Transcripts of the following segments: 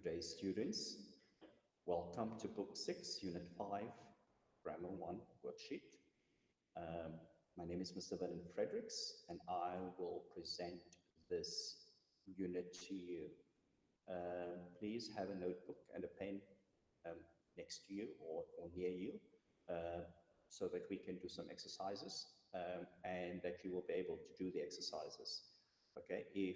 day, students. Welcome to Book 6, Unit 5, Grammar 1 worksheet. My name is Mr. Vernon Fredericks, and I will present this unit to you. Please have a notebook and a pen next to you or near you so that we can do some exercises and that you will be able to do the exercises. Okay, if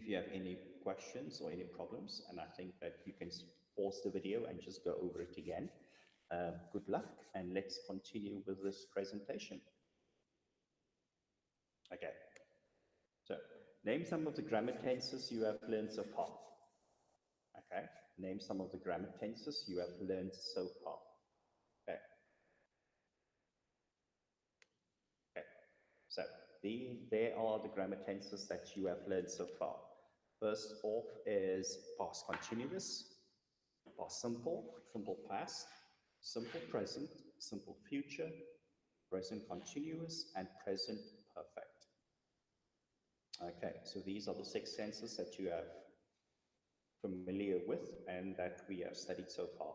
you have any questions or any problems, and I think that you can pause the video and just go over it again. Good luck, and let's continue with this presentation. Okay, so name some of the grammar tenses you have learned so far. Okay, name some of the grammar tenses you have learned so far. Okay. Okay, so there are the grammar tenses that you have learned so far. First off is past continuous, past simple, simple past, simple present, simple future, present continuous, and present perfect. Okay, so these are the 6 tenses that you are familiar with and that we have studied so far.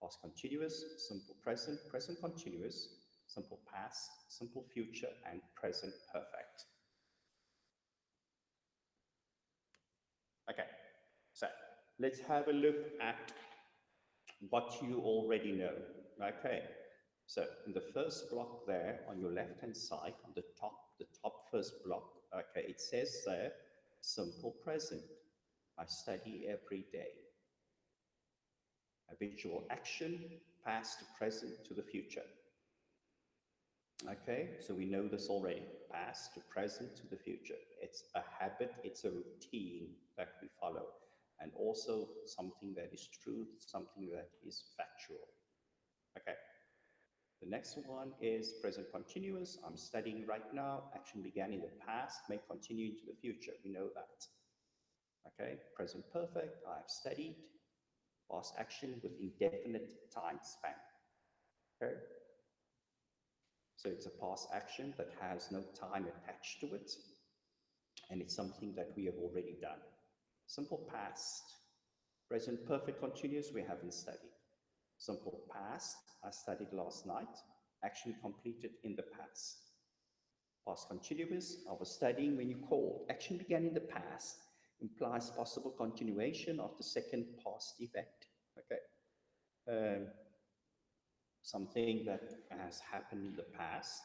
Past continuous, simple present, present continuous, simple past, simple future, and present perfect. Okay, so let's have a look at what you already know. Okay, so in the first block there on your left hand side, on the top first block, okay, it says there, simple present. I study every day. Habitual action, past to present to the future. Okay, so we know this already, past to present to the future. It's a habit, it's a routine that we follow, and also something that is true, something that is factual. Okay, the next one is present continuous. I'm studying right now. Action began in the past, may continue into the future. We know that. Okay, present perfect. I have studied. Past action with indefinite time span. Okay. So it's a past action that has no time attached to it, and it's something that we have already done. Simple past, present perfect continuous, we haven't studied. Simple past, I studied last night, action completed in the past. Past continuous, I was studying when you called. Action began in the past, implies possible continuation of the second past event. Okay. Something that has happened in the past,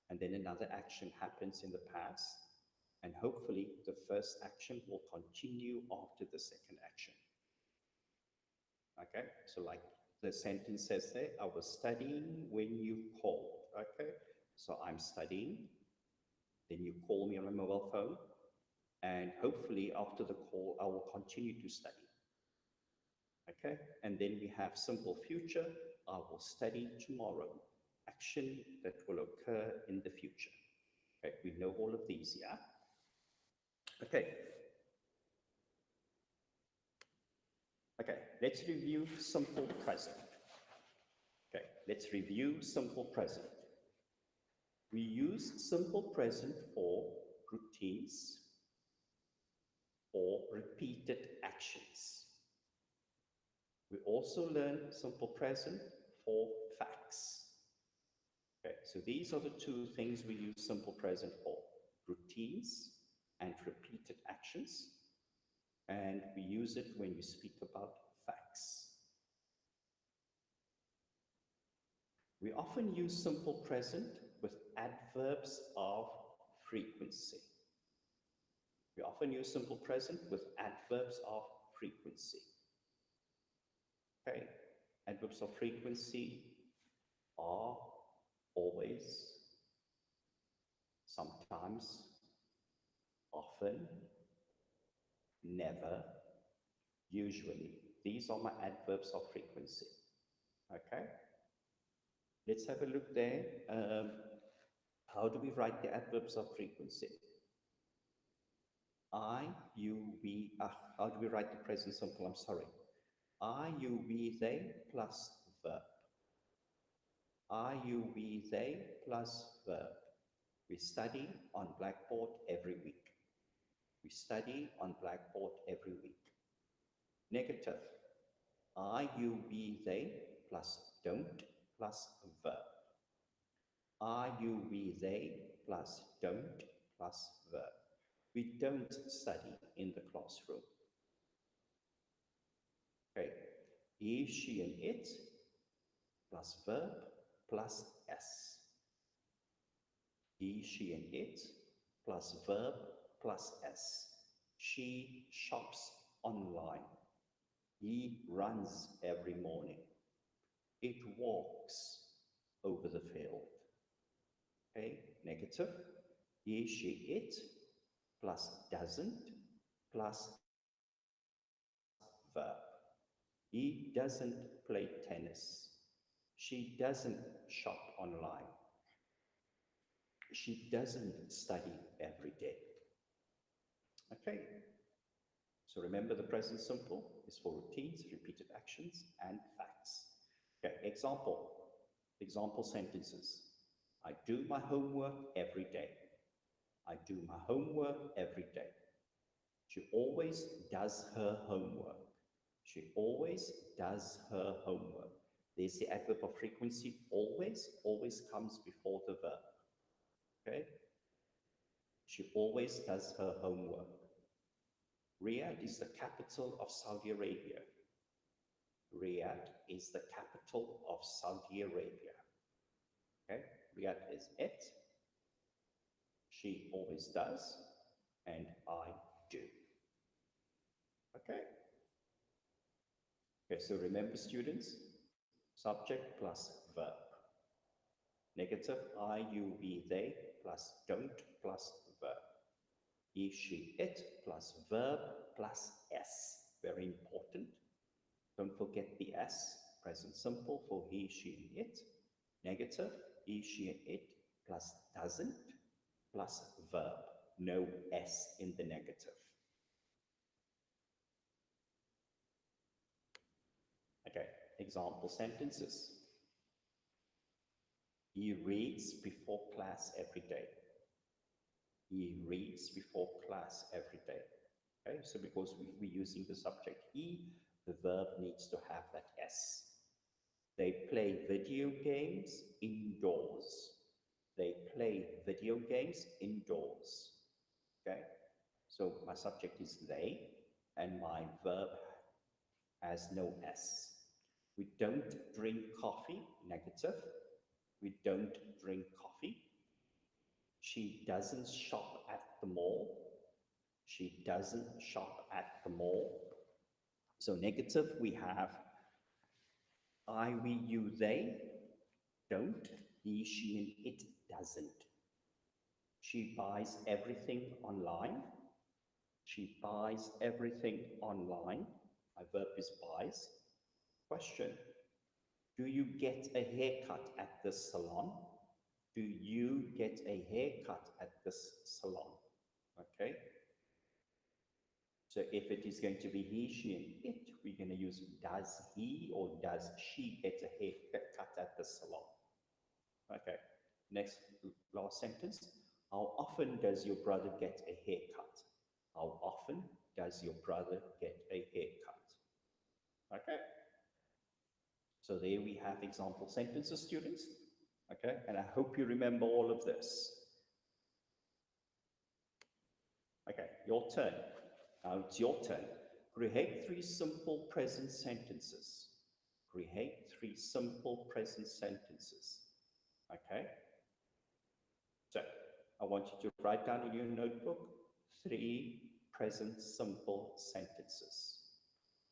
and then another action happens in the past, and hopefully the first action will continue after the second action. Okay, so like the sentence says there, I was studying when you called. Okay, so I'm studying, then you call me on my mobile phone, and hopefully after the call, I will continue to study. Okay, and then we have simple future, I will study tomorrow. Action that will occur in the future. Okay, we know all of these, yeah? Okay. Okay, let's review simple present. Okay, let's review simple present. We use simple present for routines or repeated actions. We also learn simple present for facts. Okay, so these are the 2 things we use simple present for, routines and repeated actions. And we use it when we speak about facts. We often use simple present with adverbs of frequency. We often use simple present with adverbs of frequency. Okay, adverbs of frequency are always, sometimes, often, never, usually. These are my adverbs of frequency. Okay, let's have a look there. How do we write the adverbs of frequency? I, you, we, how do we write the present simple? I'm sorry. I, you, we, they plus verb. I, you, we, they plus verb. We study on Blackboard every week. We study on Blackboard every week. Negative. I, you, we, they, plus don't, plus verb. I, you, we, they, plus don't, plus verb. We don't study in the classroom. Okay. He, she, and it, plus verb, plus s. He, she, and it, plus verb, plus s. She shops online. He runs every morning. It walks over the field. Okay, negative. He, she, it, plus doesn't, plus verb. He doesn't play tennis. She doesn't shop online. She doesn't study every day. Okay, so remember the present simple is for routines, repeated actions, and facts. Okay, example sentences. I do my homework every day. I do my homework every day. She always does her homework. She always does her homework. There's the adverb of frequency, always. Always comes before the verb. Okay? She always does her homework. Riyadh is the capital of Saudi Arabia. Riyadh is the capital of Saudi Arabia. Okay? Riyadh is it. She always does. And I do. Okay? Okay, so remember, students, subject plus verb. Negative, I, you, we, they, plus don't, plus verb. He, she, it, plus verb, plus s. Very important. Don't forget the s, present simple for he, she, and it. Negative, he, she, and it, plus doesn't, plus verb. No s in the negative. Okay, example sentences. He reads before class every day. He reads before class every day. Okay, so because we're using the subject he, the verb needs to have that s. They play video games indoors. They play video games indoors. Okay, so my subject is they, and my verb has no s. We don't drink coffee, negative. We don't drink coffee. She doesn't shop at the mall. She doesn't shop at the mall. So negative, we have I, we, you, they don't. He, she, and it doesn't. She buys everything online. She buys everything online. My verb is buys. Question. Do you get a haircut at the salon? Do you get a haircut at this salon? Okay. So if it is going to be he, she, and it, we're going to use does he or does she get a haircut at the salon? Okay. Next, last sentence. How often does your brother get a haircut? How often does your brother get a haircut? Okay. So there we have example sentences, students. Okay, and I hope you remember all of this. Okay, your turn. Now it's your turn. Create 3 simple present sentences. Create 3 simple present sentences. Okay? So, I want you to write down in your notebook 3 present simple sentences.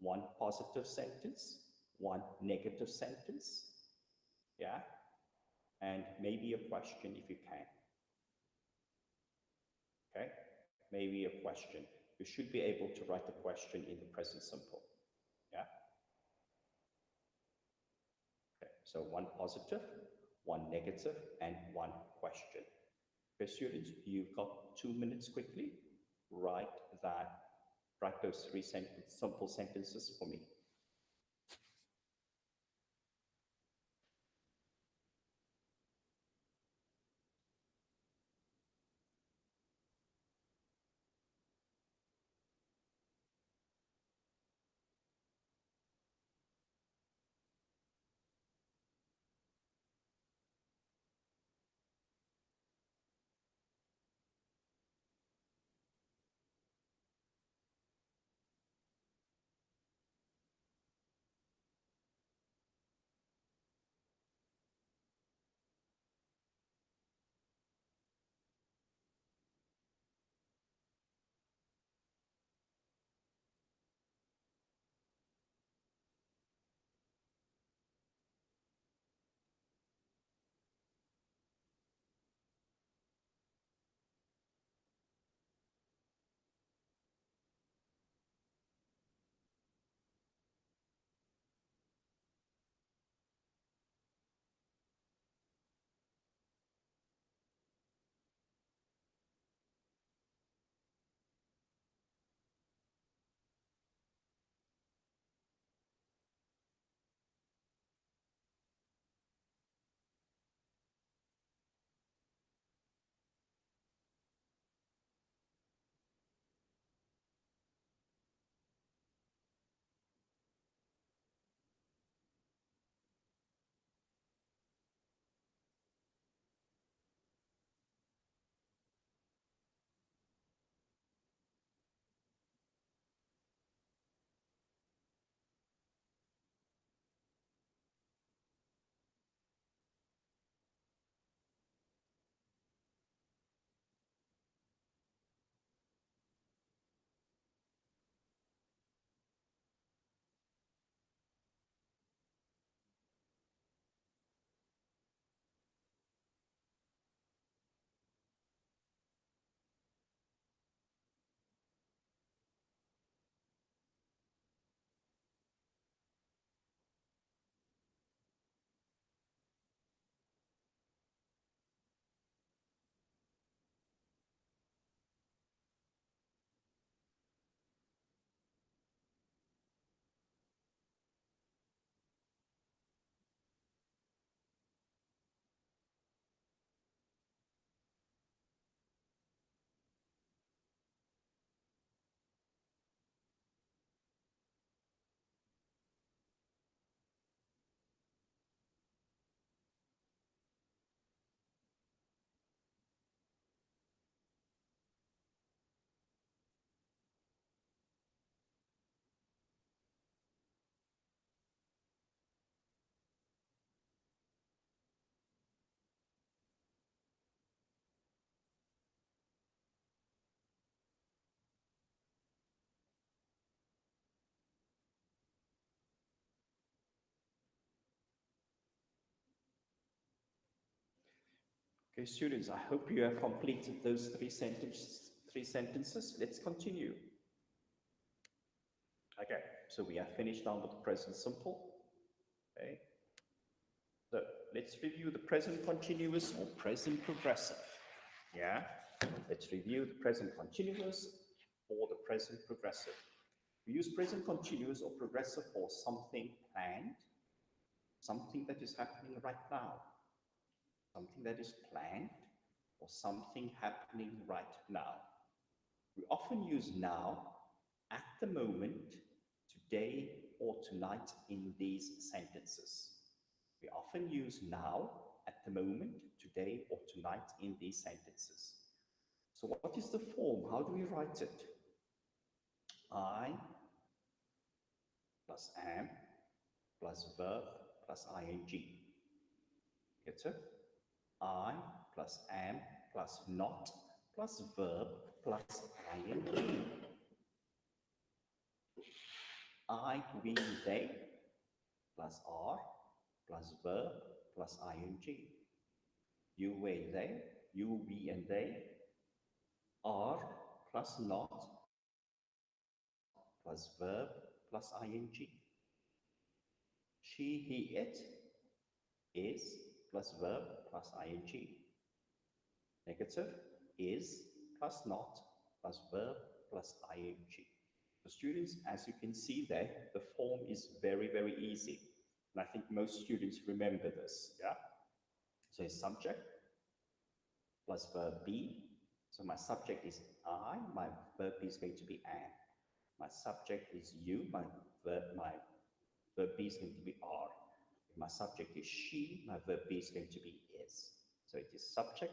1 positive sentence, 1 negative sentence. Yeah? And maybe a question if you can. Okay? Maybe a question. You should be able to write the question in the present simple. Yeah? Okay, so 1 positive, 1 negative, and 1 question. Okay, students, you've got 2 minutes quickly. Write those 3 simple sentences for me. Okay, students, I hope you have completed those three sentences. Let's continue. Okay, so we have finished now with the present simple. Okay, so let's review the present continuous or present progressive. Yeah, let's review the present continuous or the present progressive. We use present continuous or progressive for something planned, something that is happening right now, something that is planned, or something happening right now. We often use now, at the moment, today, or tonight in these sentences. We often use now, at the moment, today, or tonight in these sentences. So what is the form? How do we write it? I plus am plus verb plus ing. Get it? I plus am plus not plus verb plus ing. I, we, they plus are plus verb plus ing. You, we, they, you, we, and they, are plus not plus verb plus ing. She, he, it, is plus verb plus ing. Negative is plus not plus verb plus ing. So students, as you can see there, the form is very, very easy. And I think most students remember this, yeah? So it's subject plus verb be. So my subject is I, my verb is going to be am. My subject is you, my verb be is going to be are. If my subject is she, my verb be is going to be is. So it is subject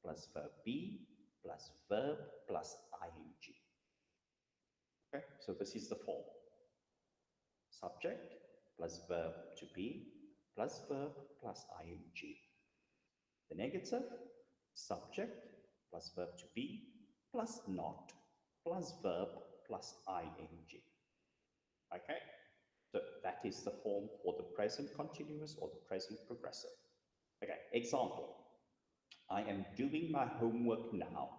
plus verb be plus verb plus ing. Okay, so this is the form. Subject plus verb to be plus verb plus ing. The negative, subject plus verb to be plus not plus verb plus ing. Okay, so that is the form for the present continuous or the present progressive. Okay, example. I am doing my homework now.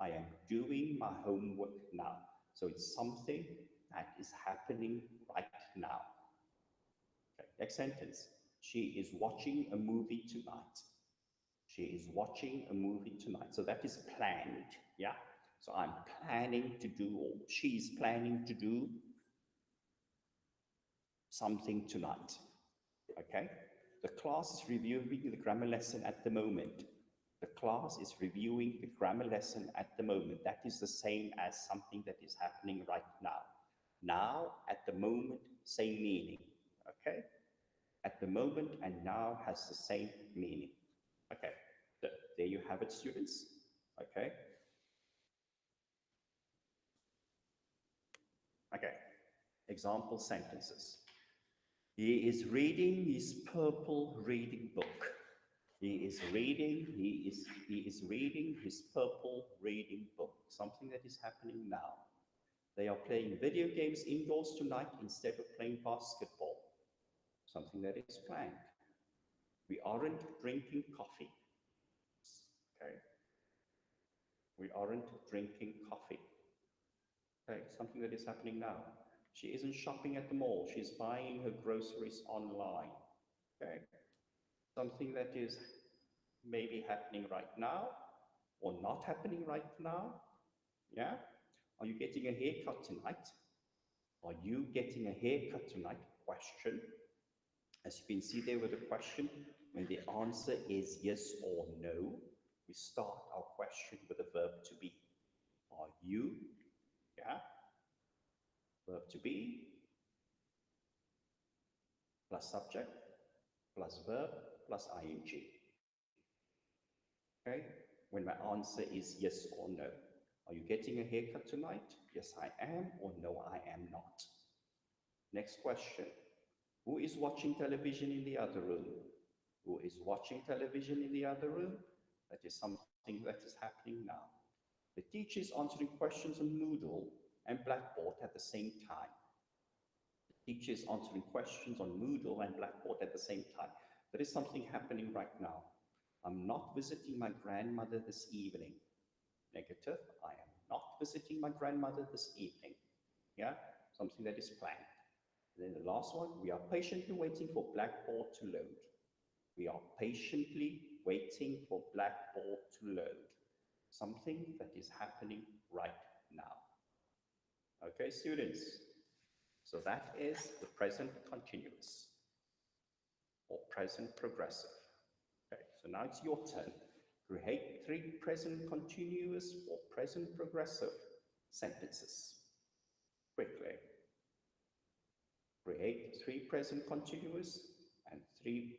I am doing my homework now. So it's something that is happening right now. Okay, next sentence. She is watching a movie tonight. She is watching a movie tonight. So that is planned, yeah? So I'm planning to do, or she's planning to do something tonight, okay? The class is reviewing the grammar lesson at the moment. The class is reviewing the grammar lesson at the moment. That is the same as something that is happening right now. Now, at the moment, same meaning, okay? At the moment and now has the same meaning. Okay, so there you have it, students, okay? Okay, example sentences. He is reading his purple reading book. He is reading his purple reading book, something that is happening now. They are playing video games indoors tonight instead of playing basketball, something that is planned. We aren't drinking coffee. Okay. We aren't drinking coffee. Okay, something that is happening now. She isn't shopping at the mall. She's buying her groceries online. Okay. Something that is maybe happening right now or not happening right now. Yeah. Are you getting a haircut tonight? Are you getting a haircut tonight? Question. As you can see there with the question, when the answer is yes or no, we start our question with the verb to be. Are you? Yeah. Verb to be plus subject plus verb plus ing. Okay. When my answer is yes or no. Are you getting a haircut tonight? Yes, I am, or no, I am not. Next question. Who is watching television in the other room? Who is watching television in the other room? That is something that is happening now. The teacher is answering questions on Moodle and Blackboard at the same time. The teacher is answering questions on Moodle and Blackboard at the same time. There is something happening right now. I'm not visiting my grandmother this evening. Negative, I am not visiting my grandmother this evening. Yeah, something that is planned. And then the last one, we are patiently waiting for Blackboard to load. We are patiently waiting for Blackboard to load. Something that is happening right now. Okay, students. So that is the present continuous or present progressive. Okay, so now it's your turn. Create 3 present continuous or present progressive sentences. Quickly. Create 3 present continuous and 3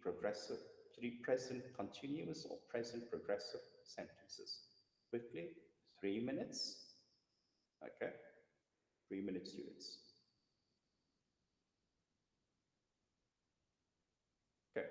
present continuous or present progressive sentences. Quickly, 3 minutes. Okay, 3 minutes, students. Okay.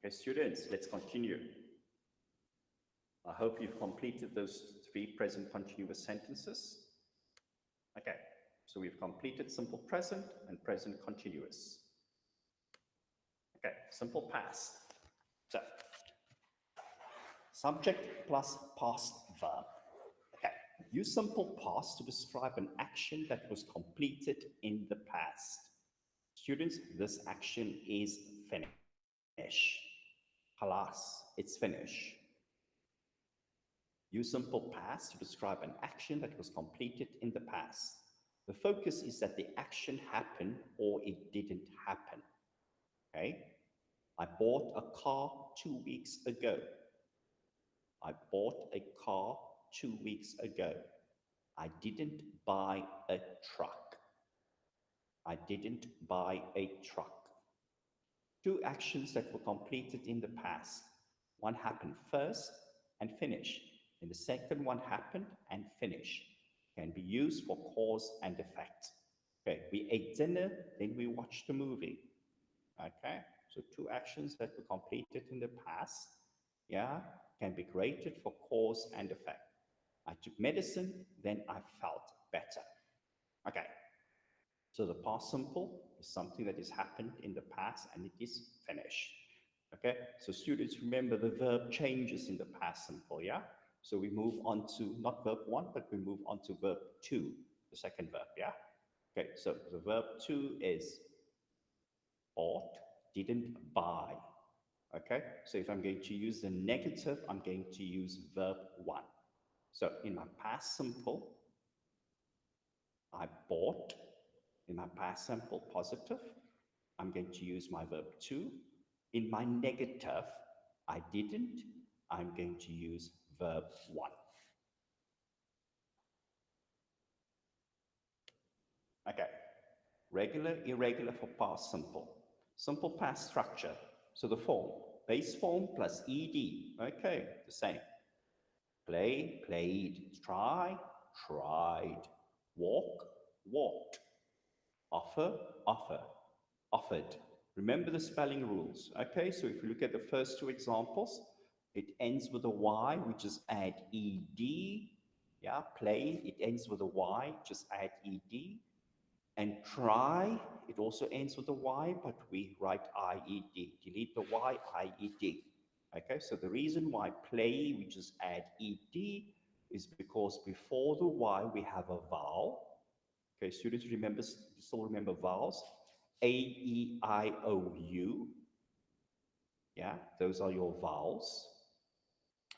Okay, students, let's continue. I hope you've completed those 3 present continuous sentences. Okay, so we've completed simple present and present continuous. Okay, simple past. So, subject plus past verb. Okay, use simple past to describe an action that was completed in the past. Students, this action is finished. Halas, it's finished. Use simple past to describe an action that was completed in the past. The focus is that the action happened or it didn't happen. Okay? I bought a car 2 weeks ago. I bought a car 2 weeks ago. I didn't buy a truck. I didn't buy a truck. 2 actions that were completed in the past. One happened first and finished, and the second one happened and finished. Can be used for cause and effect. Okay, we ate dinner, then we watched a movie. Okay, so two actions that were completed in the past, yeah, can be graded for cause and effect. I took medicine, then I felt better. Okay, so the past simple is something that has happened in the past and it is finished. Okay, so students remember the verb changes in the past simple, yeah? So we move on to not verb one, but we move on to verb two, the second verb, yeah? Okay, so the verb two is bought, didn't buy. Okay, so if I'm going to use the negative, I'm going to use verb one. So in my past simple, I bought. In my past simple positive, I'm going to use my verb to. In my negative, I didn't, I'm going to use verb one. Okay, regular, irregular for past simple. Simple past structure. So the form, base form plus ed. Okay, the same. Play, played. Try, tried. Walk, walked. Offer, offer, offered. Remember the spelling rules. Okay, so if you look at the first two examples, it ends with a Y, we just add ed. Yeah, play, it ends with a Y, just add ed. And try, it also ends with a Y, but we write IED. Delete the Y, IED. Okay, so the reason why play, we just add ED, is because before the Y, we have a vowel. Okay, students remember, still remember vowels? A, E, I, O, U. Yeah, those are your vowels.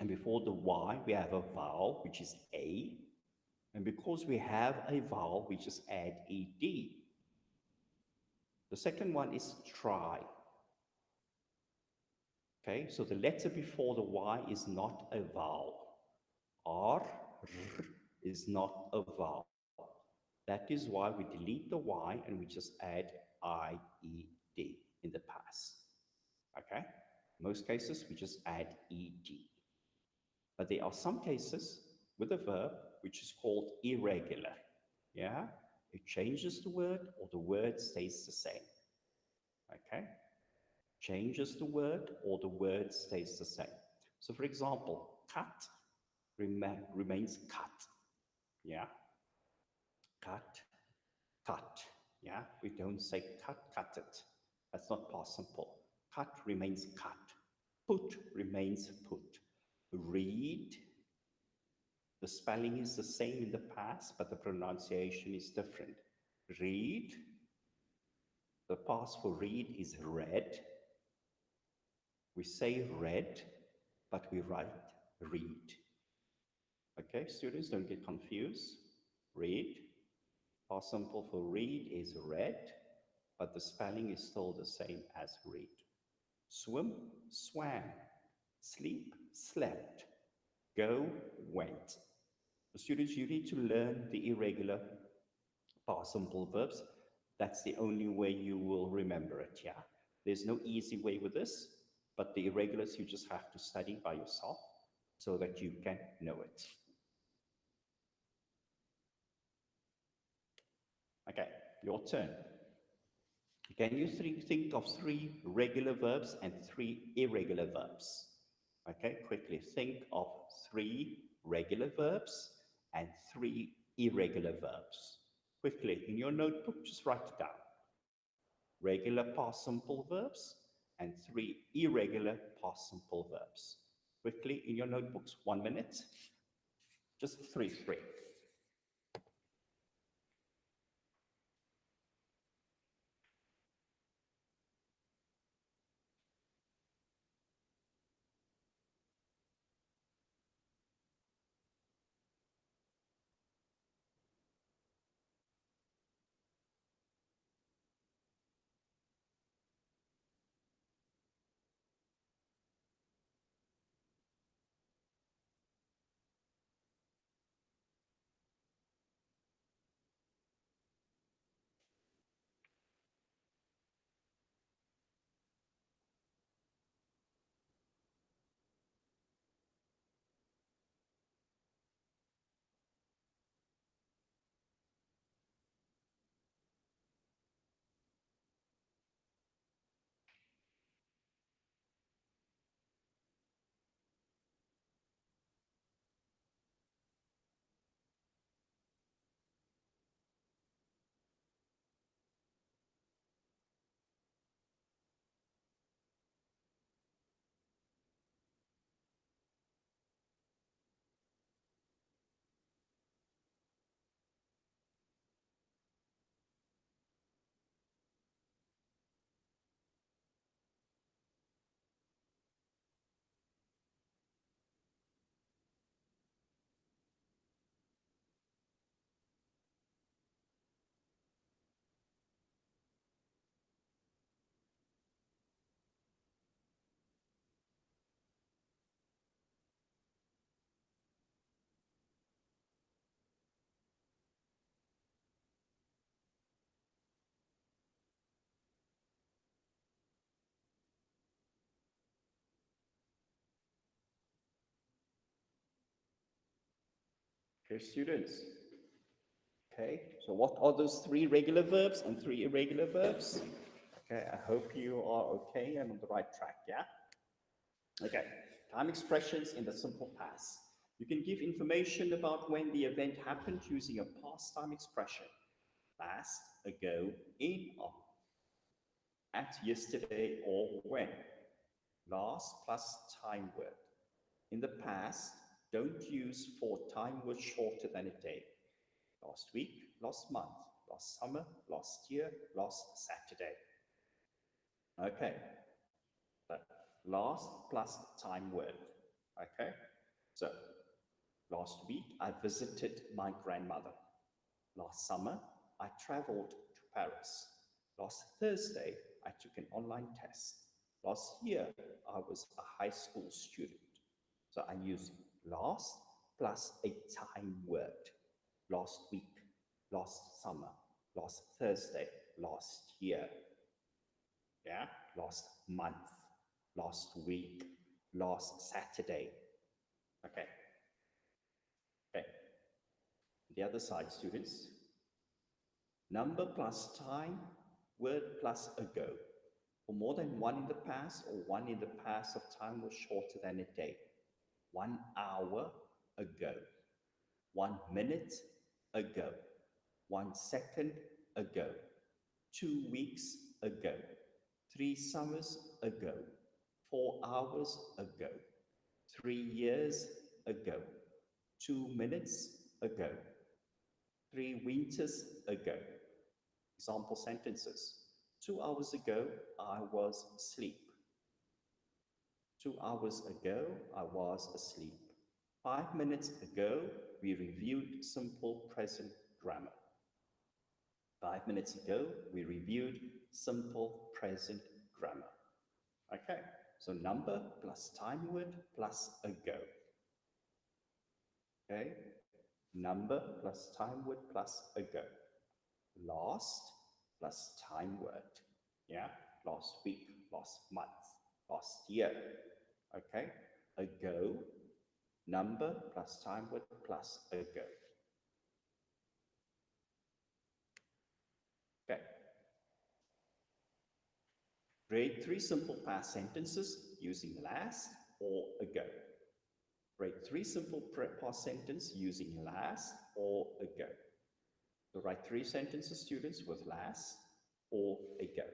And before the Y, we have a vowel, which is A. And because we have a vowel, we just add ED. The second one is try. Okay, so the letter before the Y is not a vowel. R, R is not a vowel. That is why we delete the Y and we just add IED in the past. Okay, most cases we just add ED. But there are some cases with a verb which is called irregular. Yeah, it changes the word or the word stays the same. Okay, changes the word or the word stays the same. So for example, cut remains cut. Yeah, cut, cut. Yeah, we don't say cut, cut it. That's not past simple. Cut remains cut. Put remains put. Read, the spelling is the same in the past, but the pronunciation is different. Read, the past for read is read. We say read, but we write read. Okay, students, don't get confused. Read, past simple for read is read, but the spelling is still the same as read. Swim, swam. Sleep, slept. Go, went. The students, you need to learn the irregular past simple verbs. That's the only way you will remember it, yeah? There's no easy way with this, but the irregulars you just have to study by yourself so that you can know it. Okay, your turn. Can you think of 3 regular verbs and 3 irregular verbs? Okay, quickly think of 3 regular verbs and 3 irregular verbs. Quickly, in your notebook, just write it down. Regular past simple verbs and 3 irregular past simple verbs. Quickly, in your notebooks, 1 minute. Just three. Okay, students. Okay, so what are those 3 regular verbs and 3 irregular verbs? Okay, I hope you are okay and on the right track, yeah? Okay, time expressions in the simple past. You can give information about when the event happened using a past time expression. Last, ago, in, or at, yesterday, or when. Last plus time word. In the past, don't use for time word shorter than a day. Last week, last month, last summer, last year, last Saturday. Okay, but last plus time word. Okay, so last week I visited my grandmother. Last summer I traveled to Paris. Last Thursday I took an online test. Last year I was a high school student. So I use last plus a time word. Last week, last summer, last Thursday, last year. Yeah, last month, last week, last Saturday. Okay. Okay. The other side, students. Number plus time, word plus ago. For more than one in the past or one in the past of time was shorter than a day. 1 hour ago. 1 minute ago. 1 second ago. 2 weeks ago. 3 summers ago. 4 hours ago. 3 years ago. 2 minutes ago. 3 winters ago. Example sentences. 2 hours ago, I was asleep. 2 hours ago, I was asleep. 5 minutes ago, we reviewed simple present grammar. 5 minutes ago, we reviewed simple present grammar. Okay, so number plus time word plus ago. Okay, number plus time word plus ago. Last plus time word. Yeah, last week, last month, last year. Okay, ago, number plus time word plus ago. Okay. Grade 3 simple past sentences using last or ago. Grade 3 simple past sentence using last or ago. So write 3 sentences, students, with last or ago.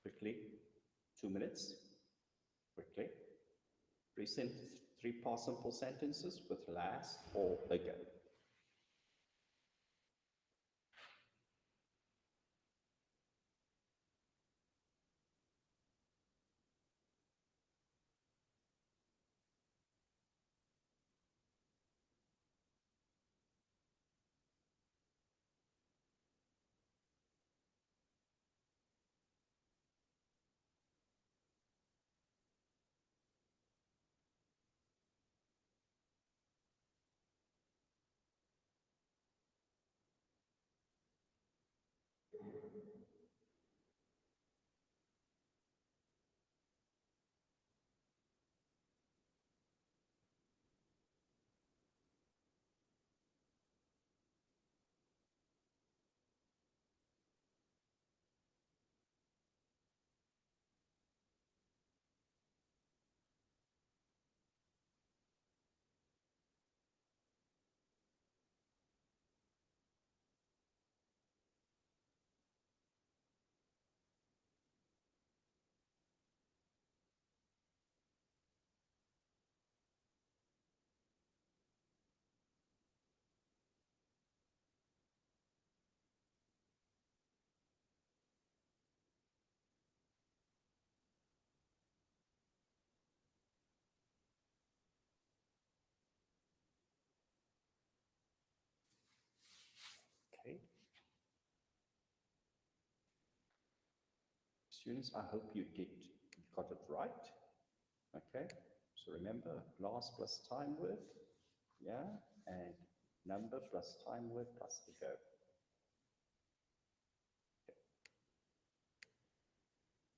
Quickly, 2 minutes. Quickly. 3 past simple sentences with last or ago. Okay. Students, I hope you got it right. Okay. So remember, last plus time word, yeah, and number plus time word plus ago.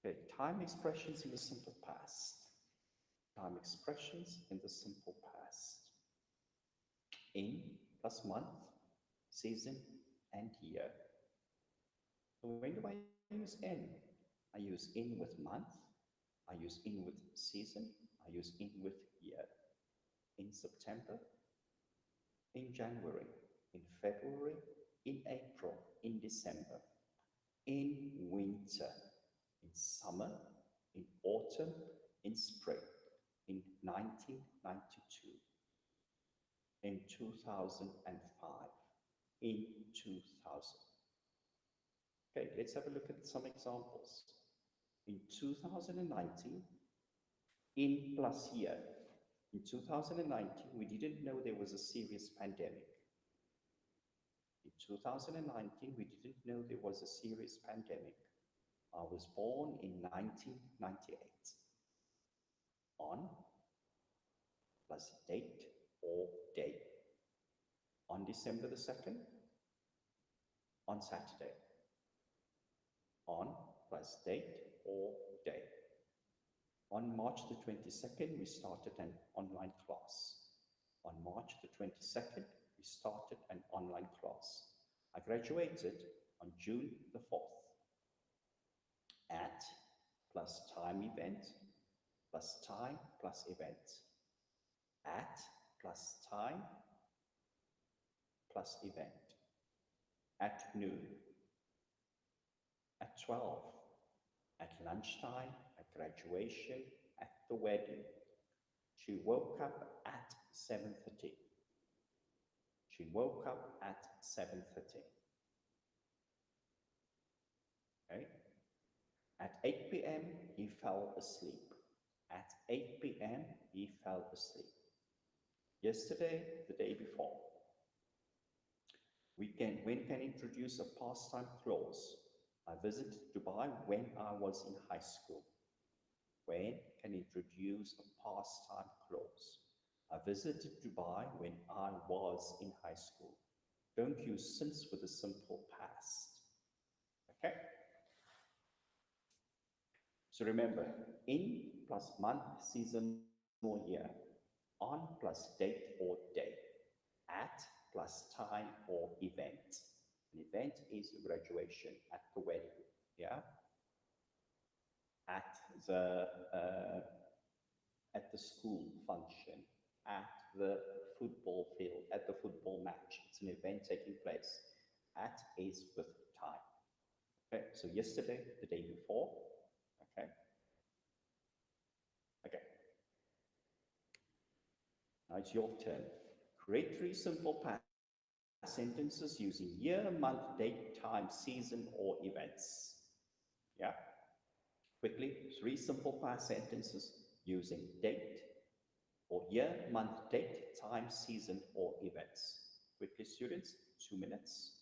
Okay, time expressions in the simple past. time expressions in the simple past. In plus month, season, and year. So when do I use in? I use in with month, I use in with season, I use in with year. In September, in January, in February, in April, in December, in winter, in summer, in autumn, in spring, in 1992, in 2005, in 2000. Okay, let's have a look at some examples. In 2019, in plus year. In 2019, we didn't know there was a serious pandemic. In 2019, we didn't know there was a serious pandemic. I was born in 1998. On plus date or day. On December the 2nd, on Saturday. On plus date or day. On March the 22nd, we started an online class. On March the 22nd, we started an online class. I graduated on June the 4th. At plus time event, plus time plus event. At plus time plus event. At noon. At 12. At lunchtime, at graduation, at the wedding. She woke up at 7:30. She woke up at 7:30. Okay? At 8 p.m., he fell asleep. At 8 p.m., he fell asleep. Yesterday, the day before. When can introduce a past time clause. I visited Dubai when I was in high school. When can introduce a past time clause. I visited Dubai when I was in high school. Don't use since with a simple past. Okay? So remember, in plus month, season, or year. On plus date or day. At plus time or event. An event is a graduation, at the wedding, yeah? At the school function, at the football field, at the football match. It's an event taking place. At is with time. Okay, so yesterday, the day before, okay? Okay. Now it's your turn. Create 3 simple past sentences using year, month, date, time, season, or events. Yeah? Quickly, 3 simple past sentences using date, or year, month, date, time, season, or events. Quickly, students, 2 minutes.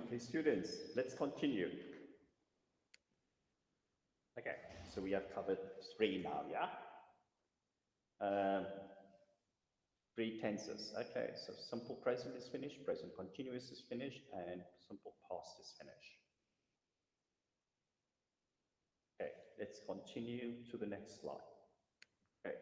Okay, students, let's continue. Okay, so we have covered 3 now, yeah? Three tenses. Okay, so simple present is finished, present continuous is finished, and simple past is finished. Okay, let's continue to the next slide. Okay.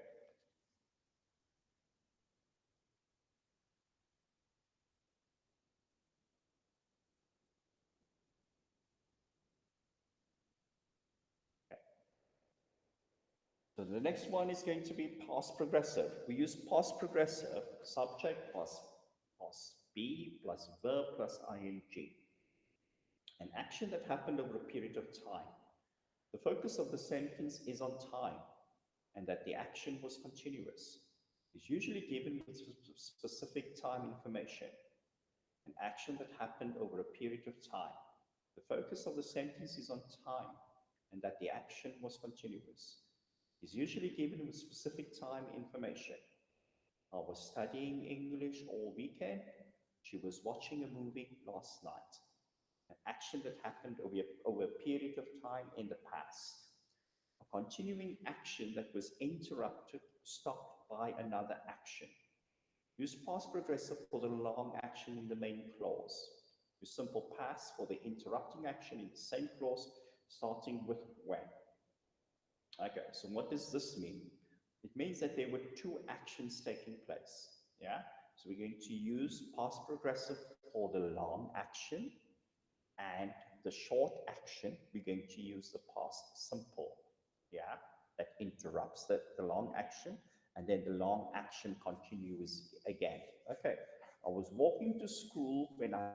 So the next one is going to be past progressive. We use past progressive, subject plus be plus verb plus ing. An action that happened over a period of time. The focus of the sentence is on time and that the action was continuous. It's usually given with specific time information. An action that happened over a period of time. The focus of the sentence is on time and that the action was continuous. Is usually given with specific time information. I was studying English all weekend. She was watching a movie last night. An action that happened over a period of time in the past. A continuing action that was interrupted, stopped by another action. Use past progressive for the long action in the main clause. Use simple past for the interrupting action in the same clause, starting with when. Okay, so what does this mean? It means that there were 2 actions taking place. Yeah, so we're going to use past progressive for the long action, and the short action, we're going to use the past simple. Yeah, that interrupts the long action, and then the long action continues again. Okay, I was walking to school when I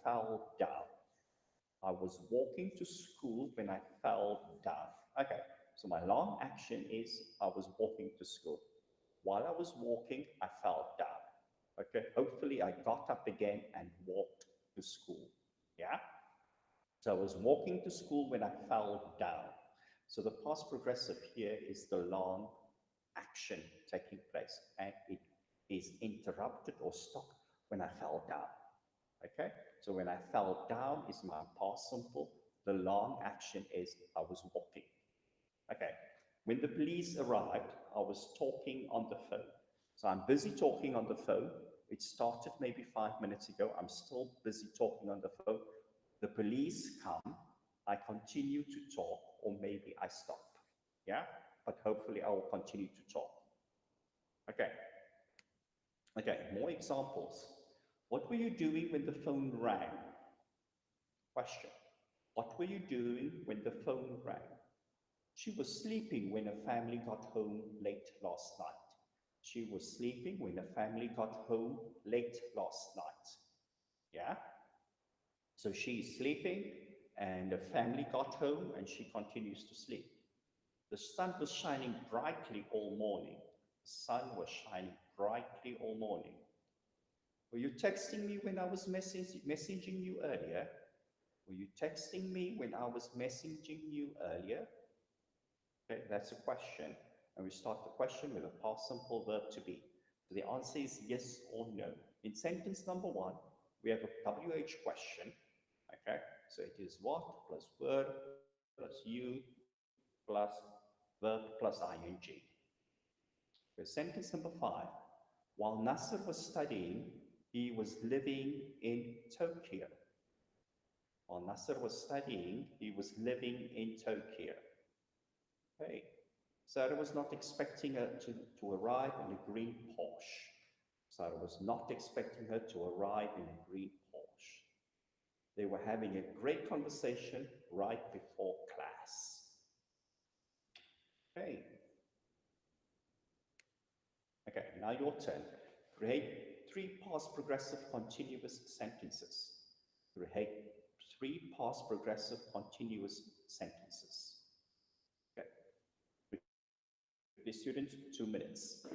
fell down. I was walking to school when I fell down. Okay, so my long action is I was walking to school. While I was walking, I fell down. Okay, hopefully I got up again and walked to school. Yeah, so I was walking to school when I fell down. So the past progressive here is the long action taking place, and it is interrupted or stopped when I fell down. Okay, so when I fell down is my past simple. The long action is I was walking. Okay, when the police arrived, I was talking on the phone. So I'm busy talking on the phone. It started maybe 5 minutes ago. I'm still busy talking on the phone. The police come, I continue to talk, or maybe I stop. Yeah, but hopefully I will continue to talk. Okay. Okay, more examples. What were you doing when the phone rang? Question. What were you doing when the phone rang? She was sleeping when her family got home late last night. She was sleeping when her family got home late last night. Yeah? So she's sleeping and the family got home and she continues to sleep. The sun was shining brightly all morning. The sun was shining brightly all morning. Were you texting me when I was messaging you earlier? Were you texting me when I was messaging you earlier? Okay, that's a question. And we start the question with a past simple verb to be. So the answer is yes or no. In sentence number 1, we have a WH question. Okay, so it is what plus word plus you plus verb plus ing. Okay, sentence number 5. While Nasser was studying, he was living in Tokyo. While Nasser was studying, he was living in Tokyo. Okay, Sarah was not expecting her to arrive in a green Porsche. Sarah was not expecting her to arrive in a green Porsche. They were having a great conversation right before class. Okay. Okay, now your turn. Create 3 past progressive continuous sentences. Create 3 past progressive continuous sentences. Okay. The students, 2 minutes.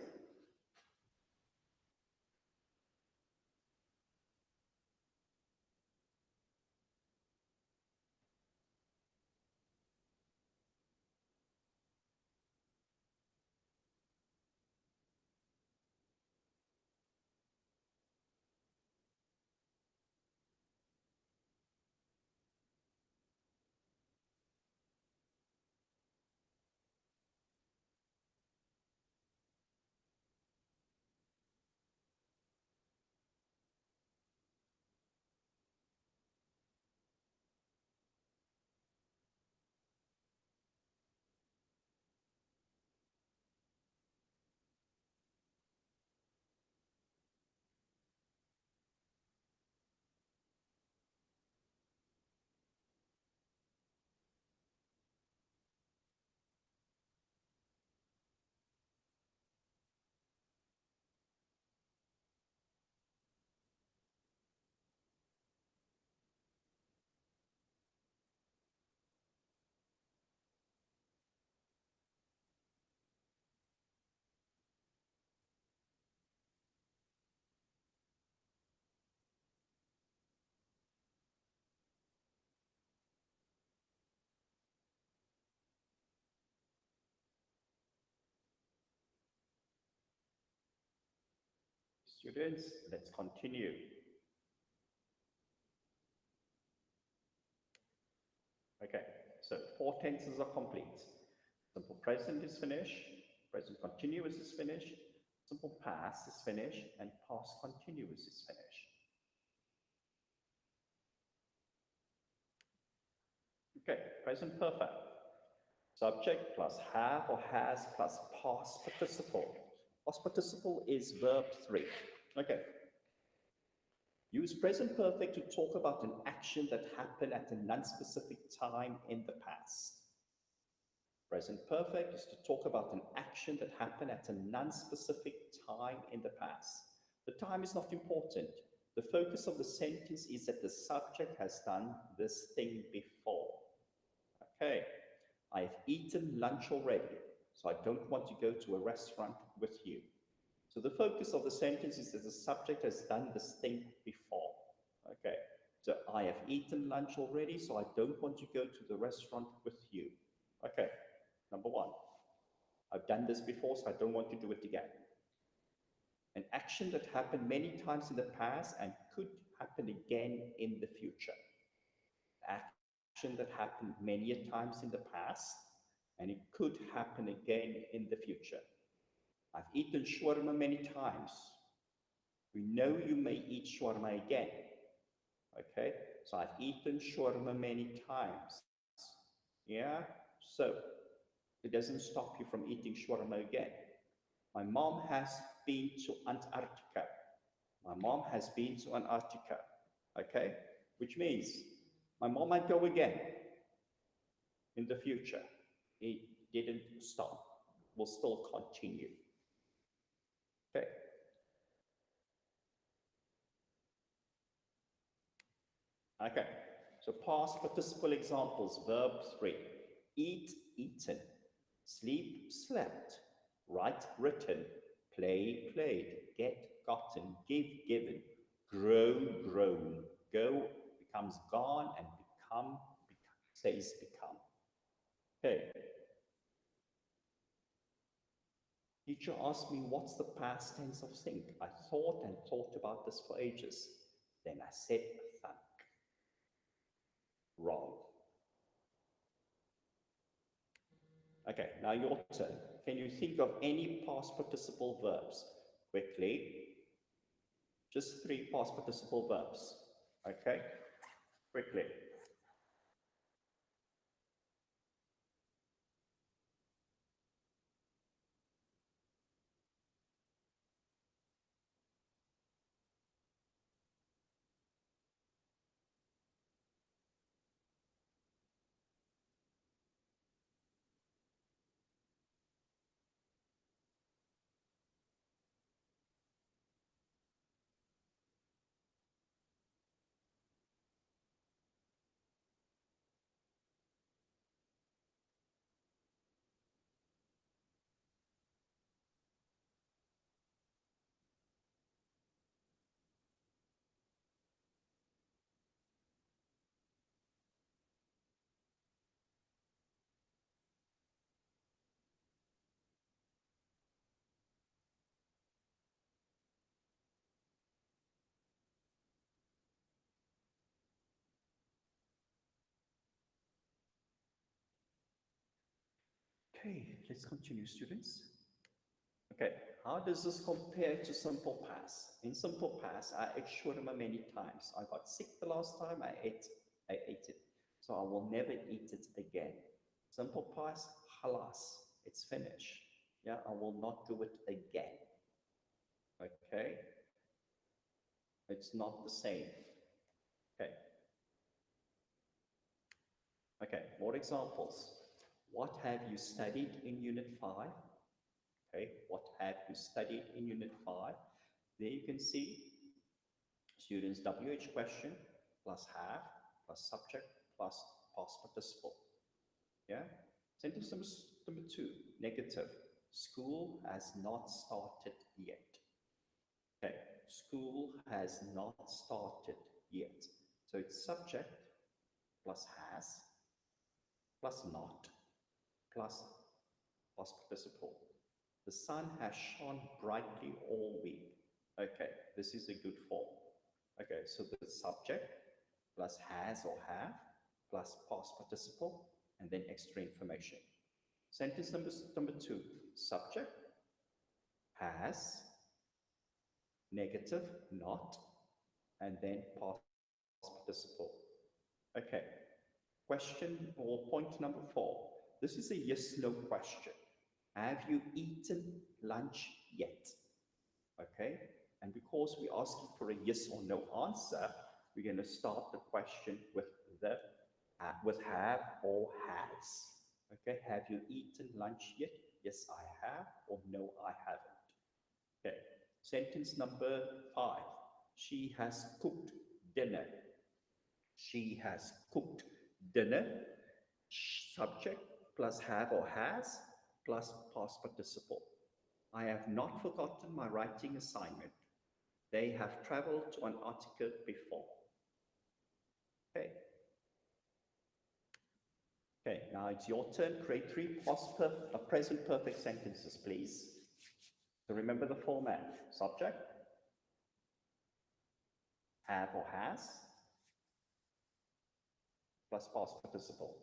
Students, let's continue. Okay, so 4 tenses are complete. Simple present is finished, present continuous is finished, simple past is finished, and past continuous is finished. Okay, present perfect. Subject plus have or has plus past participle. Past participle is verb 3. Okay. Use present perfect to talk about an action that happened at a non-specific time in the past. Present perfect is to talk about an action that happened at a non-specific time in the past. The time is not important. The focus of the sentence is that the subject has done this thing before. Okay, I've eaten lunch already, so I don't want to go to a restaurant with you. So the focus of the sentence is that the subject has done this thing before. Okay, so I have eaten lunch already, so I don't want to go to the restaurant with you. Okay, number 1. I've done this before, so I don't want to do it again. An action that happened many times in the past and could happen again in the future. Action that happened many times in the past and it could happen again in the future. I've eaten shawarma many times. We know you may eat shawarma again. Okay, so I've eaten shawarma many times. Yeah, so it doesn't stop you from eating shawarma again. My mom has been to Antarctica. My mom has been to Antarctica. Okay, which means my mom might go again in the future. It didn't stop, will still continue. Okay. Okay, so past participle examples, verb 3. Eat, eaten. Sleep, slept. Write, written. Play, played. Get, gotten. Give, given. Grow, grown. Go becomes gone, and become says become. Okay. Teacher asked me, what's the past tense of think? I thought and thought about this for ages. Then I said, thunk. Wrong. Okay, now your turn. Can you think of any past participle verbs? Quickly. Just 3 past participle verbs. Okay, quickly. Okay, let's continue, students. Okay, how does this compare to simple past? In simple past, I ate shawarma many times. I got sick the last time I ate it. So I will never eat it again. Simple past, halas, it's finished. Yeah, I will not do it again. Okay, it's not the same. Okay. Okay, more examples. What have you studied in Unit 5? Okay, what have you studied in Unit 5? There you can see students WH question plus have plus subject plus past participle. Yeah? Sentence number 2, negative. School has not started yet. Okay, school has not started yet. So it's subject plus has plus not plus past participle. The sun has shone brightly all week. Okay, this is a good form. Okay, so the subject plus has or have plus past participle and then extra information. Sentence number two, subject has, negative, not, and then past participle. Okay, question or point number four. This is a yes/no question. Have you eaten lunch yet? Okay, and because we're asking for a yes or no answer, we're going to start the question with the with have or has. Okay, have you eaten lunch yet? Yes, I have, or no, I haven't. Okay, sentence number five. She has cooked dinner. She has cooked dinner. Subject plus have or has plus past participle. I have not forgotten my writing assignment. They have traveled to Antarctica before. Okay. Okay, now it's your turn. Create three present perfect sentences, please. So remember the format. Subject, have or has, plus past participle.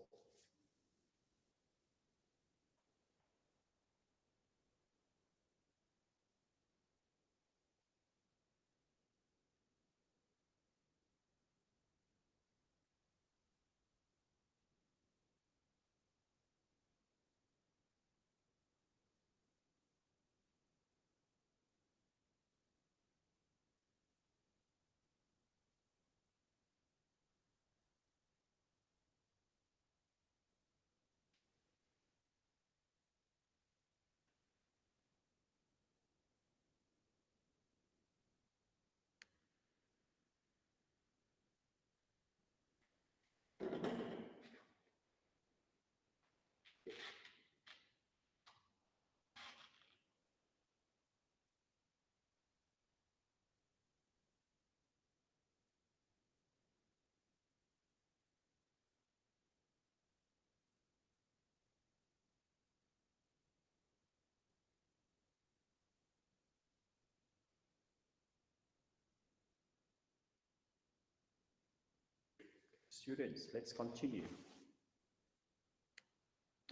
Students, let's continue.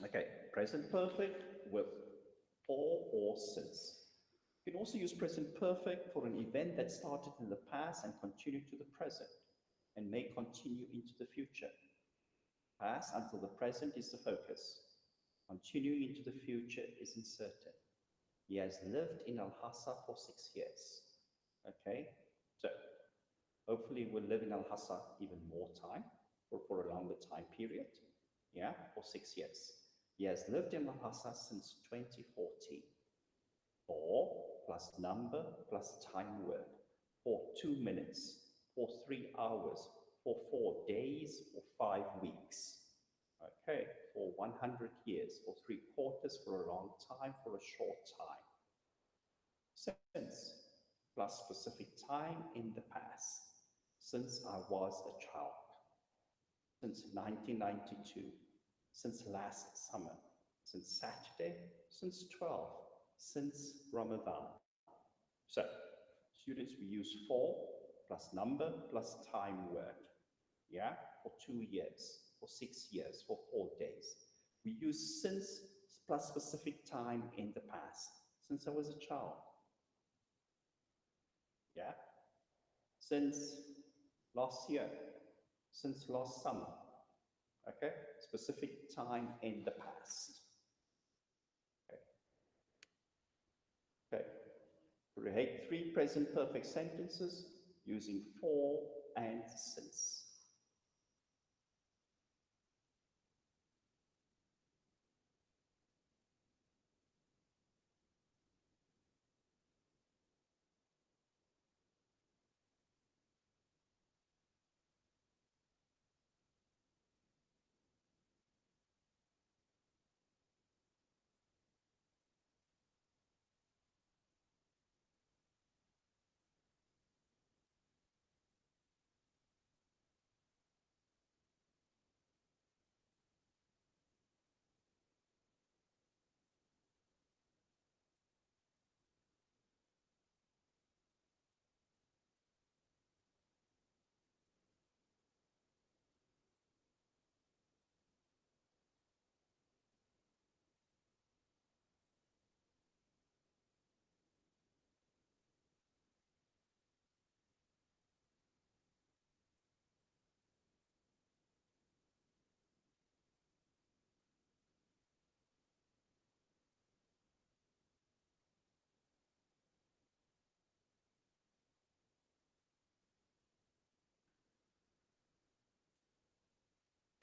Okay, present perfect with for or since. You can also use present perfect for an event that started in the past and continued to the present and may continue into the future. Past until the present is the focus. Continuing into the future is uncertain. He has lived in Al-Hassa for 6 years. Okay, so hopefully we'll live in Al-Hassa even more time or for a longer time period. Yeah, for 6 years. He has lived in Al-Hassa since 2014. For plus number plus time word. For 2 minutes, for 3 hours, for 4 days, or 5 weeks. Okay, for 100 years, for 3 quarters, for a long time, for a short time. Since plus specific time in the past. Since I was a child. Since 1992. Since last summer. Since Saturday. Since 12. Since Ramadan. So, students, we use for plus number plus time word. Yeah, for 2 years, for 6 years, for 4 days. We use since plus specific time in the past. Since I was a child. Yeah, since last year, since last summer. Okay, specific time in the past. Okay. Okay. Create 3 present perfect sentences using for and since.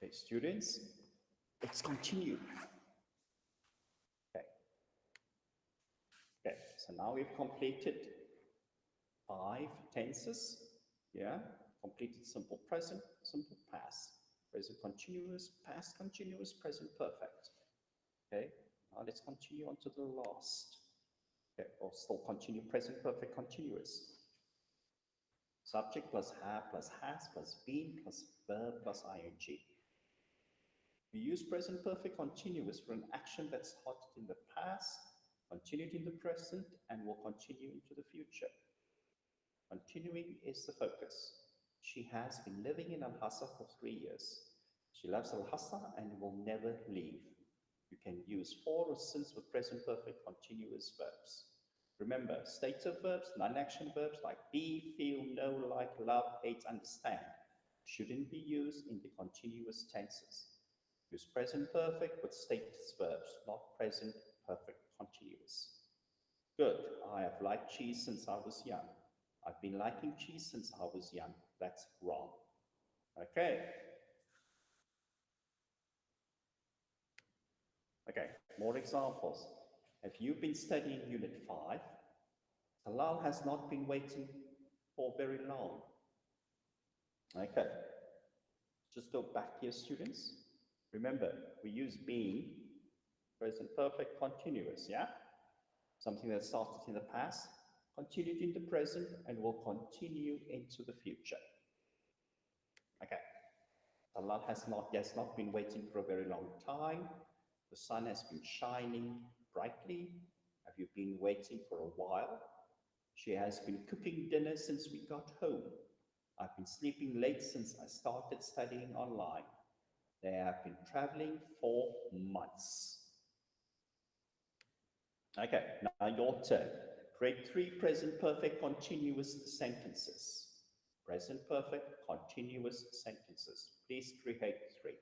Okay, students, let's continue. Okay. Okay, so now we've completed 5 tenses. Yeah, completed simple present, simple past, present continuous, past continuous, present perfect. Okay, now let's continue on to the last. Okay, or still continue present perfect continuous. Subject plus have plus has plus been plus verb plus ing. We use present perfect continuous for an action that started in the past, continued in the present, and will continue into the future. Continuing is the focus. She has been living in Al-Hassa for 3 years. She loves Al-Hassa and will never leave. You can use for or since with present perfect continuous verbs. Remember, stative verbs, non-action verbs like be, feel, know, like, love, hate, understand shouldn't be used in the continuous tenses. Use present perfect with status verbs, not present perfect continuous. Good. I have liked cheese since I was young. I've been liking cheese since I was young. That's wrong. Okay. Okay, more examples. If you've been studying Unit 5, Talal has not been waiting for very long. Okay. Just go back here, students. Remember, we use being, present perfect continuous, yeah? Something that started in the past, continued in the present, and will continue into the future. Okay. Allah has not been waiting for a very long time. The sun has been shining brightly. Have you been waiting for a while? She has been cooking dinner since we got home. I've been sleeping late since I started studying online. They have been traveling for months. Okay, now your turn. Create 3 present perfect continuous sentences. Present perfect continuous sentences. Please create 3.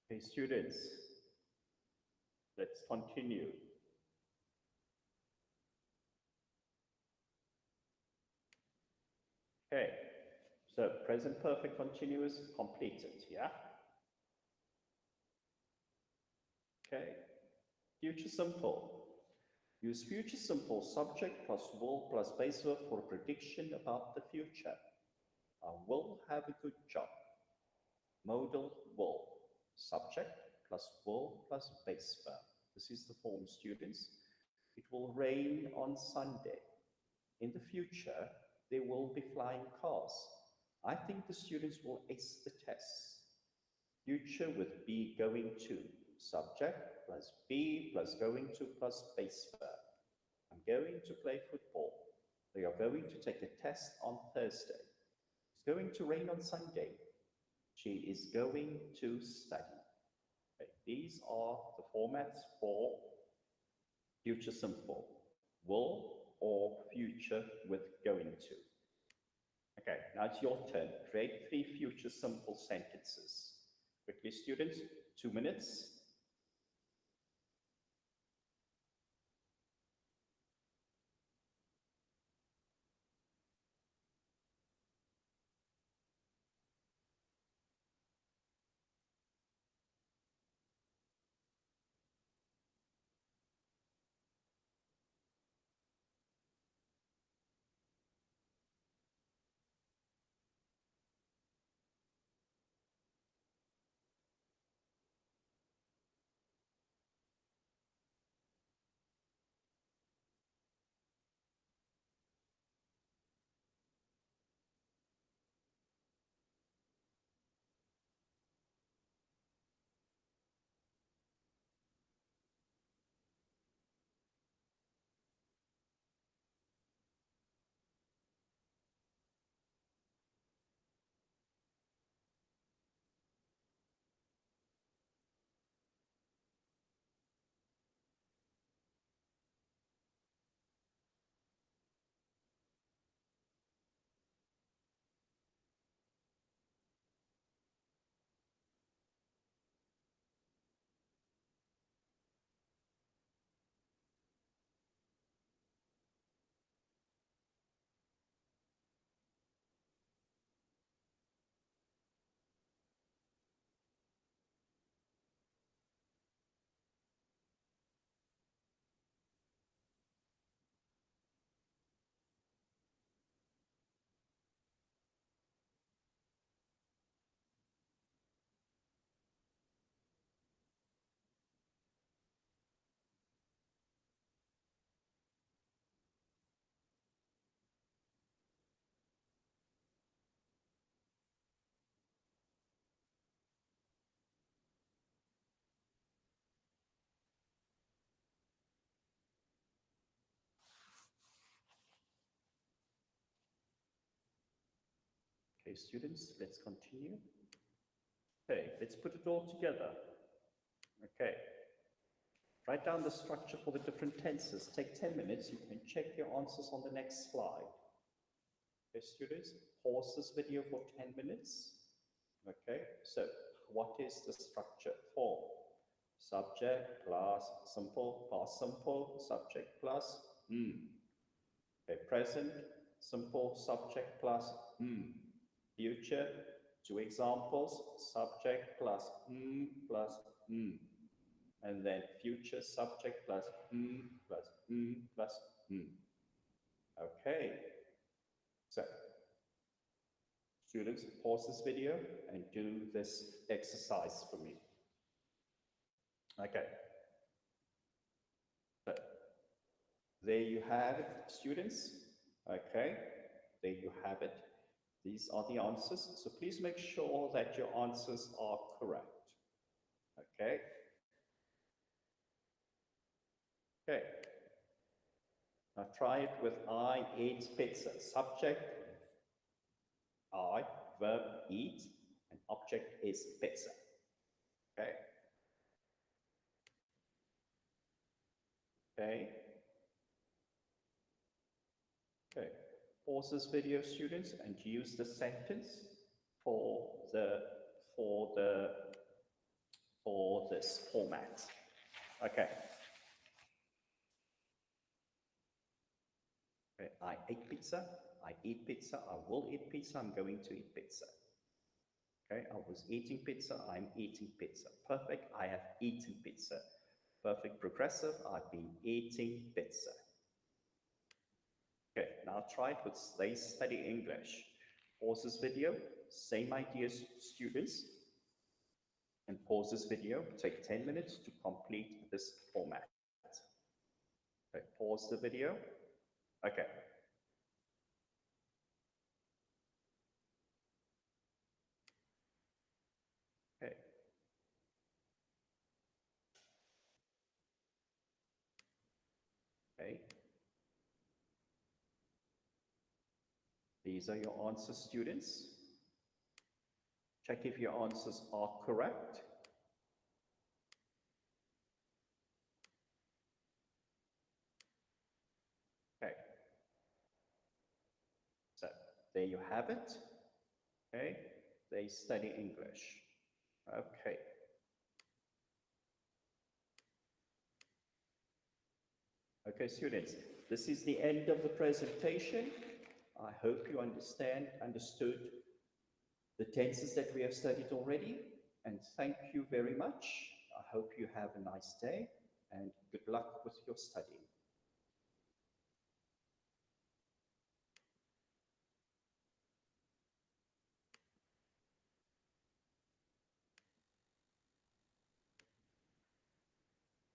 Okay, students, let's continue. Okay, so present perfect continuous completed, yeah? Okay, future simple. Use future simple subject plus will plus base verb for a prediction about the future. I will have a good job. Modal will. Subject plus will plus base verb. This is the form, students. It will rain on Sunday. In the future, there will be flying cars. I think the students will ace the tests. Future with be going to. Subject plus be plus going to plus base verb. I'm going to play football. They are going to take a test on Thursday. It's going to rain on Sunday. She is going to study. Okay, these are the formats for future simple. Will or future with going to. Okay, now it's your turn. Create 3 future simple sentences. Quickly, students, 2 minutes. students, let's continue. Okay, let's put it all together. Okay. Write down the structure for the different tenses. Take 10 minutes. You can check your answers on the next slide. Okay, students, pause this video for 10 minutes. Okay, so what is the structure form? Subject plus simple, past simple, subject plus Okay, present, simple, subject plus future, two examples, subject plus plus and then future subject plus plus Okay, so students, pause this video and do this exercise for me. Okay. So, there you have it, students. Okay, there you have it. These are the answers. So please make sure that your answers are correct. Okay. Okay. Now try it with I ate pizza. Subject, I, verb, eat, and object is pizza. Okay. Okay. Okay. Pause this video, students, and use the sentence for this format. Okay. Okay. I ate pizza. I eat pizza. I will eat pizza. I'm going to eat pizza. Okay. I was eating pizza. I'm eating pizza. Perfect. I have eaten pizza. Perfect progressive. I've been eating pizza. Okay, now try it with They Study English. Pause this video, same ideas, students, and pause this video. Take 10 minutes to complete this format. Okay, pause the video. Okay. Okay. Okay. These are your answers, students. Check if your answers are correct. Okay. So there you have it. Okay. They study English. Okay. Okay, students, this is the end of the presentation. I hope you understood the tenses that we have studied already, and thank you very much. I hope you have a nice day and good luck with your studying.